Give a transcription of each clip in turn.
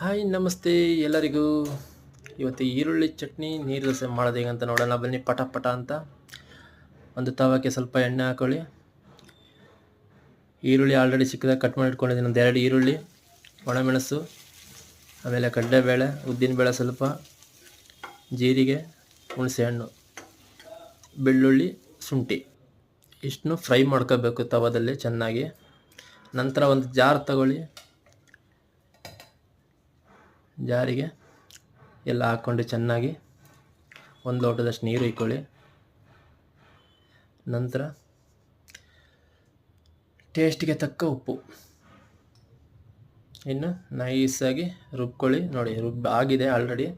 Hi ನಮಸ್ತೆ ಎಲ್ಲರಿಗೂ. ಇವತ್ತು ಈರುಳ್ಳಿ ಚಟ್ನಿ ನೀರು ದೋಸೆ ಮಾಡೋದು ಹೇಗಂತ ನೋಡೋಣ ಬನ್ನಿ. ಪಟ ಪಟ ಅಂತ ಒಂದು ತವಕ್ಕೆ ಸ್ವಲ್ಪ ಎಣ್ಣೆ ಹಾಕೊಳ್ಳಿ. ಈರುಳ್ಳಿ ಆಲ್ರೆಡಿ ಚಿಕ್ಕದಾಗಿ ಕಟ್ ಮಾಡಿ ಇಟ್ಕೊಂಡಿದ್ದೀನಿ. ಒಂದು 2 ಈರುಳ್ಳಿ, ಒಣಮೆಣಸು, ಆಮೇಲೆ ಕಡಲೆಬೇಳೆ, ಉದ್ದಿನಬೇಳೆ ಸ್ವಲ್ಪ, ಜೀರಿಗೆ, ಹುಣಸೆಹಣ್ಣು, ಬೆಳ್ಳುಳ್ಳಿ, ಶುಂಠಿ ಇಷ್ಟನ್ನು ಫ್ರೈ ಮಾಡ್ಕೋಬೇಕು ತವದಲ್ಲಿ ಚೆನ್ನಾಗಿ. ನಂತರ ಒಂದು ಜಾರ್ ತಗೊಳ್ಳಿ. ಜಾರಿಗೆ ಎಲ್ಲ ಹಾಕ್ಕೊಂಡು ಚೆನ್ನಾಗಿ ಒಂದು ಲೋಟದಷ್ಟು ನೀರು ಇಕ್ಕೊಳ್ಳಿ. ನಂತರ ಟೇಸ್ಟಿಗೆ ತಕ್ಕ ಉಪ್ಪು, ಇನ್ನು ನೈಸಾಗಿ ರುಬ್ಕೊಳ್ಳಿ. ನೋಡಿ ಆಗಿದೆ ಆಲ್ರೆಡಿ.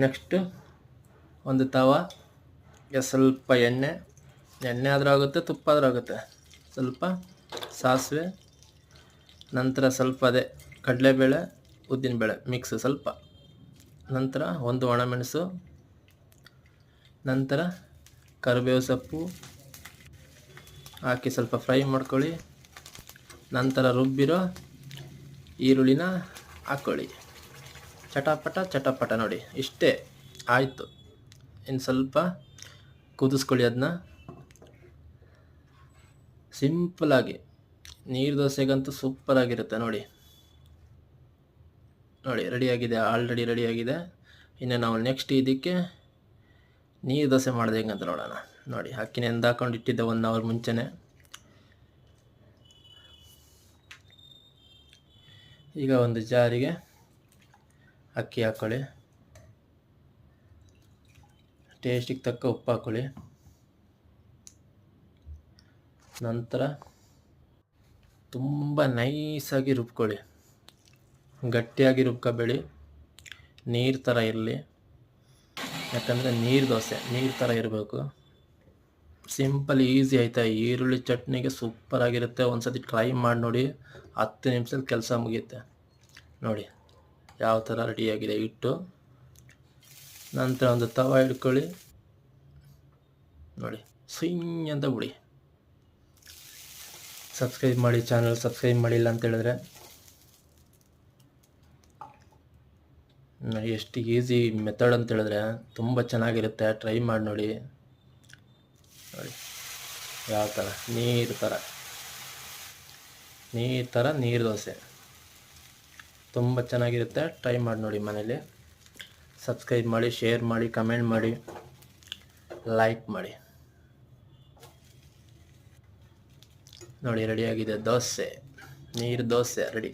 ನೆಕ್ಸ್ಟು ಒಂದು ತವಾಗೆ ಸ್ವಲ್ಪ ಎಣ್ಣೆ ಆದರೂ ಆಗುತ್ತೆ, ತುಪ್ಪ ಆದರೂ ಆಗುತ್ತೆ. ಸ್ವಲ್ಪ ಸಾಸಿವೆ, ನಂತರ ಸ್ವಲ್ಪ ಅದೇ ಕಡಲೆಬೇಳೆ, ಉದ್ದಿನಬೇಳೆ ಮಿಕ್ಸ್ ಸ್ವಲ್ಪ, ನಂತರ ಒಂದು ಒಣಮೆಣಸು, ನಂತರ ಕರಿಬೇವು ಸೊಪ್ಪು ಹಾಕಿ ಸ್ವಲ್ಪ ಫ್ರೈ ಮಾಡ್ಕೊಳ್ಳಿ. ನಂತರ ರುಬ್ಬಿರೋ ಈರುಳ್ಳಿನ ಹಾಕ್ಕೊಳ್ಳಿ. ಚಟಪಟ ಚಟಪಟ ನೋಡಿ ಇಷ್ಟೇ ಆಯಿತು. ಇನ್ನು ಸ್ವಲ್ಪ ಕುದಿಸ್ಕೊಳ್ಳಿ ಅದನ್ನ. ಸಿಂಪಲಾಗಿ ನೀರು ದೋಸೆಗಂತೂ ಸೂಪರಾಗಿರುತ್ತೆ. ನೋಡಿ ರೆಡಿಯಾಗಿದೆ, ಆಲ್ರೆಡಿ ರೆಡಿಯಾಗಿದೆ. ಇನ್ನು ನಾವು ನೆಕ್ಸ್ಟ್ ಇದಕ್ಕೆ ನೀರು ದೋಸೆ ಮಾಡೋದು ಹೆಂಗಂತ ನೋಡೋಣ. ನೋಡಿ ಅಕ್ಕಿ ನೆಂದಾಕೊಂಡು ಇಟ್ಟಿದ್ದೆ 1 ಅವರ್ ಮುಂಚೆನೇ. ಈಗ ಒಂದು ಜಾರಿಗೆ ಅಕ್ಕಿ ಹಾಕ್ಕೊಳ್ಳಿ. ಟೇಸ್ಟಿಗೆ ತಕ್ಕ ಉಪ್ಪು ಹಾಕ್ಕೊಳ್ಳಿ. ನಂತರ ತುಂಬ ನೈಸಾಗಿ ರುಬ್ಕೊಳ್ಳಿ. ಗಟ್ಟಿಯಾಗಿ ರುಬ್ಕೋಬೇಡಿ, ನೀರು ಥರ ಇರಲಿ. ಯಾಕಂದರೆ ನೀರು ದೋಸೆ ನೀರು ಥರ ಇರಬೇಕು. ಸಿಂಪಲ್ ಈಸಿ ಆಯಿತಾ. ಈರುಳ್ಳಿ ಚಟ್ನಿಗೆ ಸೂಪರಾಗಿರುತ್ತೆ. ಒಂದು ಸತಿ ಟ್ರೈ ಮಾಡಿ ನೋಡಿ, 10 ನಿಮಿಷದಲ್ಲಿ ಕೆಲಸ ಮುಗಿಯುತ್ತೆ. ನೋಡಿ ಯಾವ ಥರ ರೆಡಿಯಾಗಿದೆ ಹಿಟ್ಟು. ನಂತರ ಒಂದು ತವ ಇಟ್ಕೊಳ್ಳಿ. ನೋಡಿ ಸಿಂಗ್ ಅಂತ ಬಿಡಿ. ಸಬ್ಸ್ಕ್ರೈಬ್ ಮಾಡಿ, ಚಾನಲ್ ಸಬ್ಸ್ಕ್ರೈಬ್ ಮಾಡಿಲ್ಲ ಅಂತ ಹೇಳಿದ್ರೆ. ಎಷ್ಟು ಈಸಿ ಮೆಥಡ್ ಅಂತ ಹೇಳಿದ್ರೆ ತುಂಬ ಚೆನ್ನಾಗಿರುತ್ತೆ. ಟ್ರೈ ಮಾಡಿ ನೋಡಿ. ನೋಡಿ ಯಾವ ಥರ ನೀರು ಥರ ನೀರು ದೋಸೆ ತುಂಬ ಚೆನ್ನಾಗಿರುತ್ತೆ. ಟ್ರೈ ಮಾಡಿ ನೋಡಿ ಮನೇಲಿ. ಸಬ್ಸ್ಕ್ರೈಬ್ ಮಾಡಿ, ಶೇರ್ ಮಾಡಿ, ಕಮೆಂಟ್ ಮಾಡಿ, ಲೈಕ್ ಮಾಡಿ. ನೋಡಿ ರೆಡಿಯಾಗಿದೆ ದೋಸೆ, ನೀರು ದೋಸೆ ರೆಡಿ.